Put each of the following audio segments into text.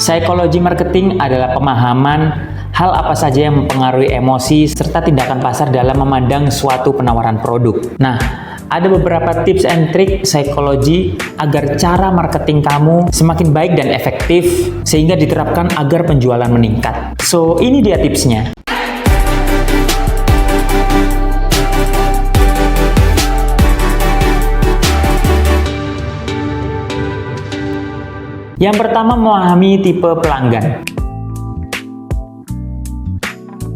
Psikologi marketing adalah pemahaman hal apa saja yang mempengaruhi emosi serta tindakan pasar dalam memandang suatu penawaran produk. Nah, ada beberapa tips and trik psikologi agar cara marketing kamu semakin baik dan efektif sehingga diterapkan agar penjualan meningkat. So, ini dia tipsnya. Yang pertama, memahami tipe pelanggan.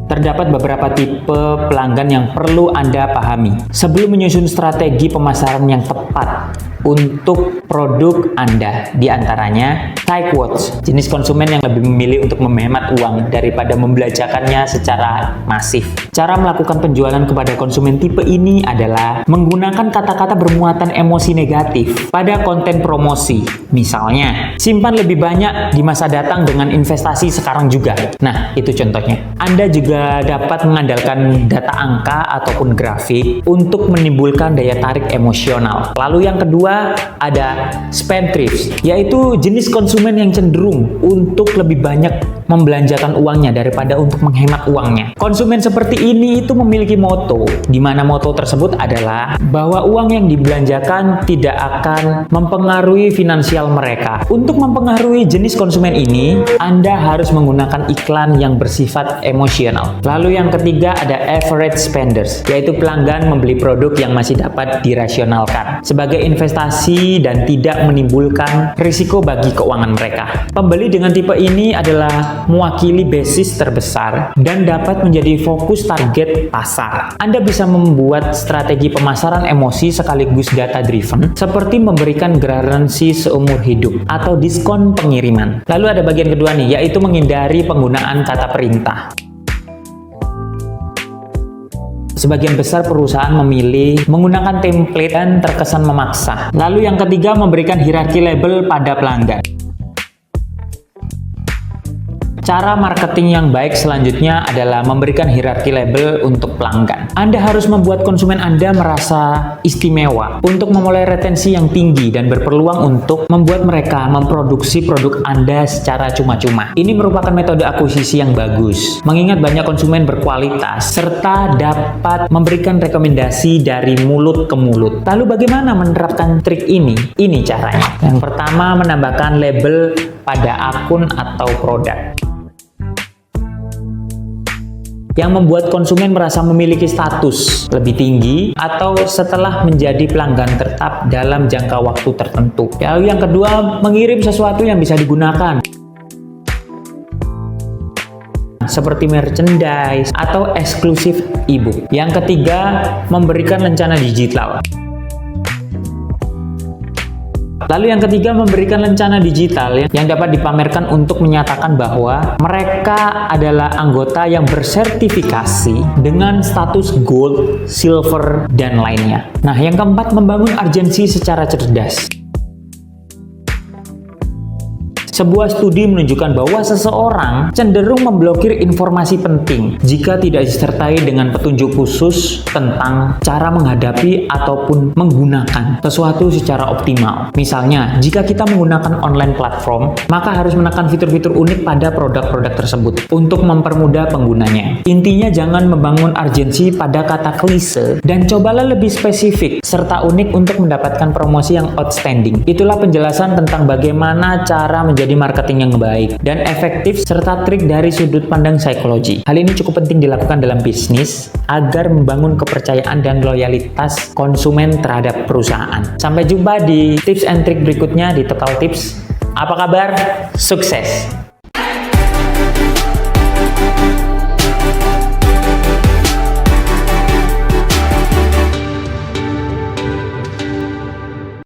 Terdapat beberapa tipe pelanggan yang perlu Anda pahami sebelum menyusun strategi pemasaran yang tepat untuk produk Anda. Di antaranya, tightwads, jenis konsumen yang lebih memilih untuk menghemat uang daripada membelanjakannya secara masif. Cara melakukan penjualan kepada konsumen tipe ini adalah menggunakan kata-kata bermuatan emosi negatif pada konten promosi. Misalnya, simpan lebih banyak di masa datang dengan investasi sekarang juga. Nah, itu contohnya. Anda juga dapat mengandalkan data angka ataupun grafik untuk menimbulkan daya tarik emosional. Lalu yang kedua, ada spendthrift, yaitu jenis konsumen yang cenderung untuk lebih banyak membelanjakan uangnya daripada untuk menghemat uangnya. Konsumen seperti ini itu memiliki moto, di mana moto tersebut adalah bahwa uang yang dibelanjakan tidak akan mempengaruhi finansial mereka. Untuk mempengaruhi jenis konsumen ini, Anda harus menggunakan iklan yang bersifat emosional. Lalu yang ketiga ada average spenders, yaitu pelanggan membeli produk yang masih dapat dirasionalkan sebagai investasi dan tidak menimbulkan risiko bagi keuangan mereka. Pembeli dengan tipe ini adalah mewakili basis terbesar dan dapat menjadi fokus target pasar. Anda bisa membuat strategi pemasaran emosi sekaligus data driven seperti memberikan garansi seumur hidup atau diskon pengiriman. Lalu ada bagian kedua nih, yaitu menghindari penggunaan kata perintah. Sebagian besar perusahaan memilih menggunakan template dan terkesan memaksa. Lalu yang ketiga, memberikan hierarki label pada pelanggan. Cara marketing yang baik selanjutnya adalah memberikan hierarki label untuk pelanggan. Anda harus membuat konsumen Anda merasa istimewa untuk memulai retensi yang tinggi dan berpeluang untuk membuat mereka memproduksi produk Anda secara cuma-cuma. Ini merupakan metode akuisisi yang bagus, mengingat banyak konsumen berkualitas serta dapat memberikan rekomendasi dari mulut ke mulut. Lalu bagaimana menerapkan trik ini? Ini caranya. Yang pertama, menambahkan label pada akun atau produk yang membuat konsumen merasa memiliki status lebih tinggi atau setelah menjadi pelanggan tetap dalam jangka waktu tertentu. Lalu yang kedua, mengirim sesuatu yang bisa digunakan seperti merchandise atau eksklusif e-book. Yang ketiga, memberikan lencana digital. Lalu yang ketiga, memberikan lencana digital yang dapat dipamerkan untuk menyatakan bahwa mereka adalah anggota yang bersertifikasi dengan status gold, silver, dan lainnya. Nah, yang keempat, membangun urgensi secara cerdas. Sebuah studi menunjukkan bahwa seseorang cenderung memblokir informasi penting jika tidak disertai dengan petunjuk khusus tentang cara menghadapi ataupun menggunakan sesuatu secara optimal. Misalnya, jika kita menggunakan online platform, maka harus menekan fitur-fitur unik pada produk-produk tersebut untuk mempermudah penggunanya. Intinya, jangan membangun urgensi pada kata klise dan cobalah lebih spesifik serta unik untuk mendapatkan promosi yang outstanding. Itulah penjelasan tentang bagaimana cara menjadi marketing yang baik dan efektif serta trik dari sudut pandang psikologi. Hal ini cukup penting dilakukan dalam bisnis agar membangun kepercayaan dan loyalitas konsumen terhadap perusahaan. Sampai jumpa di tips and trik berikutnya di Total Tips. Apa kabar? Sukses!